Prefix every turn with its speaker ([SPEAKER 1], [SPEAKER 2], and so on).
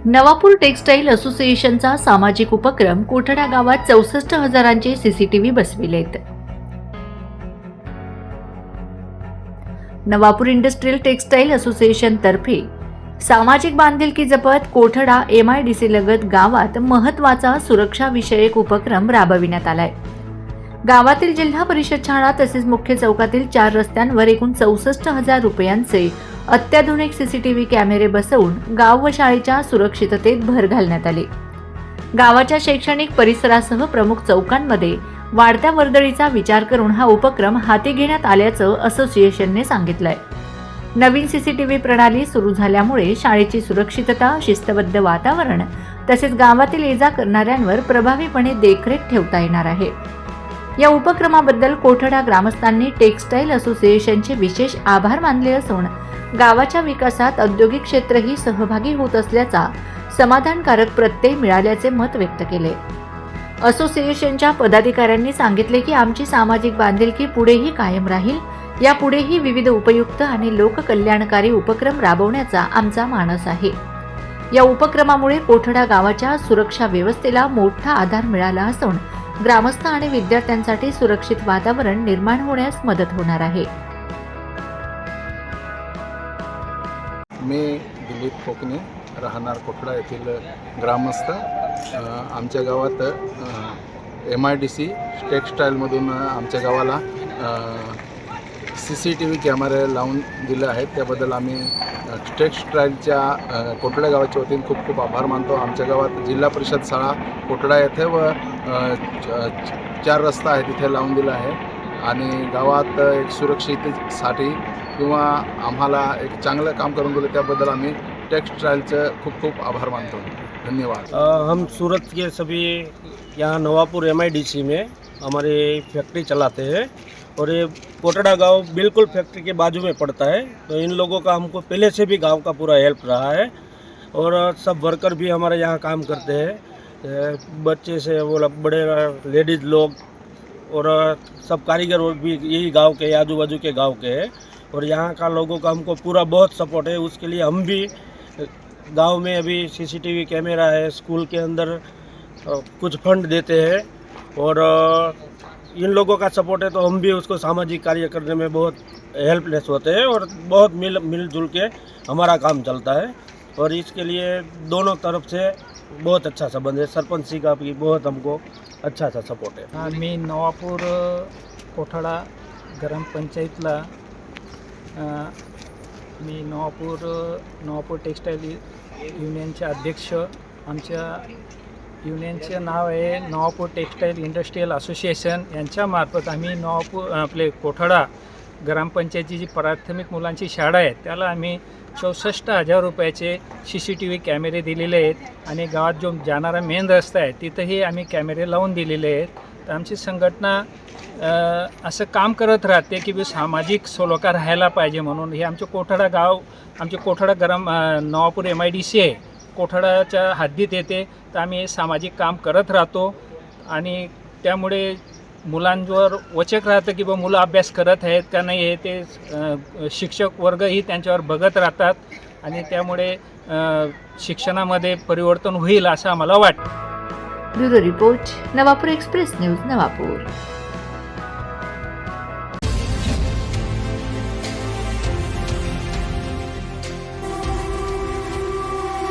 [SPEAKER 1] Navapur textile असोसिएशनचा सामाजिक उपक्रम कोठडा गावात 64,000चे सीसीटीव्ही बसविलेत। नवापूर इंडस्ट्रियल टेक्सटाईल असोसिएशन तर्फे सामाजिक बांधिलकी जपत कोठडा MIDC लगत गावात महत्त्वाचा सुरक्षा विषयक उपक्रम राबविण्यात आलाय। गावातील जिल्हा परिषद शाळा तसेच मुख्य चौकातील 4 रस्त्यांवर एकूण 64,000 रुपयांचे अत्याधुनिक सीसीटीव्ही कॅमेरे बसवून गाव व शाळेच्या सुरक्षिततेत भर घालण्यात आली। गावाच्या शैक्षणिक परिसरासह प्रमुख चौकांमध्ये वाढत्या वर्दळीचा विचार करून हा उपक्रम हाती घेण्यात आल्याचं असोसिएशनने सांगितलंय। नवीन सीसीटीव्ही प्रणाली सुरू झाल्यामुळे शाळेची सुरक्षितता, शिस्तबद्ध वातावरण तसेच गावातील ये-जा करणाऱ्यांवर प्रभावीपणे देखरेख ठेवता येणार आहे। या उपक्रमाबद्दल कोठडा ग्रामस्थांनी टेक्सटाईल असोसिएशनचे विशेष आभार मानले असून गावाच्या विकासात औद्योगिक क्षेत्रही सहभागी होत असल्याचा समाधानकारक प्रत्यय मिळाल्याचे मत व्यक्त केले। असोसिएशनच्या पदाधिकाऱ्यांनी सांगितले की आमची सामाजिक बांधिलकी पुढेही कायम राहील। यापुढेही विविध उपयुक्त आणि लोककल्याणकारी उपक्रम राबवण्याचा आमचा मानस आहे। या उपक्रमामुळे कोठडा गावाच्या सुरक्षा व्यवस्थेला मोठा आधार मिळाला असून ग्रामस्थ आणि विद्यार्थ्यांसाठी सुरक्षित वातावरण निर्माण होण्यास मदत होणार आहे।
[SPEAKER 2] मी दिलीप कोकणे, राहणार कोठडा येथील ग्रामस्थ। आमच्या गावात MIDC टेक्सटाईलमधून आमच्या गावाला CCTV कॅमेरे लावून दिले आहेत। त्याबद्दल आम्ही टेक्सटाईलच्या कोठडा गावाच्या वतीने खूप खूप आभार मानतो। आमच्या गावात जिल्हा परिषद शाळा कोठडा येथे व 4 रस्ता आहे तिथे लावून दिला आहे आणि गावात एक सुरक्षिततेसाठी किंवा आम्हाला एक चांगलं काम करून दिलं त्याबद्दल आम्ही टेक्सटाईलचे खूप खूप आभार मानतो। धन्यवाद।
[SPEAKER 3] हम सूरत के सभी यहाँ नवापुर MIDC में हमारे फैक्ट्री चलाते हैं और ये कोठडा गांव बिल्कुल फैक्ट्री के बाजू में पड़ता है। तो इन लोगों का हमको पहले से भी गांव का पूरा हेल्प रहा है और सब वर्कर भी हमारे यहाँ काम करते हैं, बच्चे से वो बड़े लेडीज़ लोग और सब कारीगर भी यही गांव के आजू बाजू के गांव के हैं और यहाँ का लोगों का हमको पूरा बहुत सपोर्ट है। उसके लिए हम भी गांव में अभी CCTV कैमरा है, स्कूल के अंदर कुछ फंड देते हैं और इन लोगों का सपोर्ट है तो हम भी उसको सामाजिक कार्य करने में बहुत हेल्पलेस होते हैं और बहुत मिलजुल के हमारा काम चलता है और इसके लिए दोनों तरफ से बहुत अच्छा संबंध है। सरपंच जी का भी बहुत हमको अच्छा सा सपोर्ट है।
[SPEAKER 4] मी नवापूर कोठडा ग्रामपंचायतला मी नवापूर टेक्सटाईल युनियनचे अध्यक्ष। आमच्या युनियनचे नाव आहे नवापूर टेक्सटाईल इंडस्ट्रियल असोसिएशन। यांच्यामार्फत आम्ही आपले कोठडा ग्रामपंचायतीची जी प्राथमिक मुलांची शाळा आहे त्याला आम्ही 64,000 रुपयाचे CCTV कॅमेरे दिलेले आहेत आणि गावात जो जाणारा मेन रस्ता आहे तिथंही आम्ही कॅमेरे लावून दिलेले आहेत। तर आमची संघटना असं काम करत राहते की सामाजिक सलोखा राहायला पाहिजे म्हणून हे आमचे कोठडा गाव, आमचे कोठडा नवापूर MIDC आहे कोठडाच्या हद्दीत येते। तर आम्ही सामाजिक काम करत राहतो आणि त्यामुळे मुलांवर वचक राहतं की मुलं अभ्यास करत आहेत का नाही हे ते शिक्षक वर्गही त्यांच्यावर बघत राहतात आणि त्यामुळे शिक्षणामध्ये परिवर्तन होईल असं आम्हाला वाटतं।
[SPEAKER 1] Bureau report, Navapur express news, Navapur.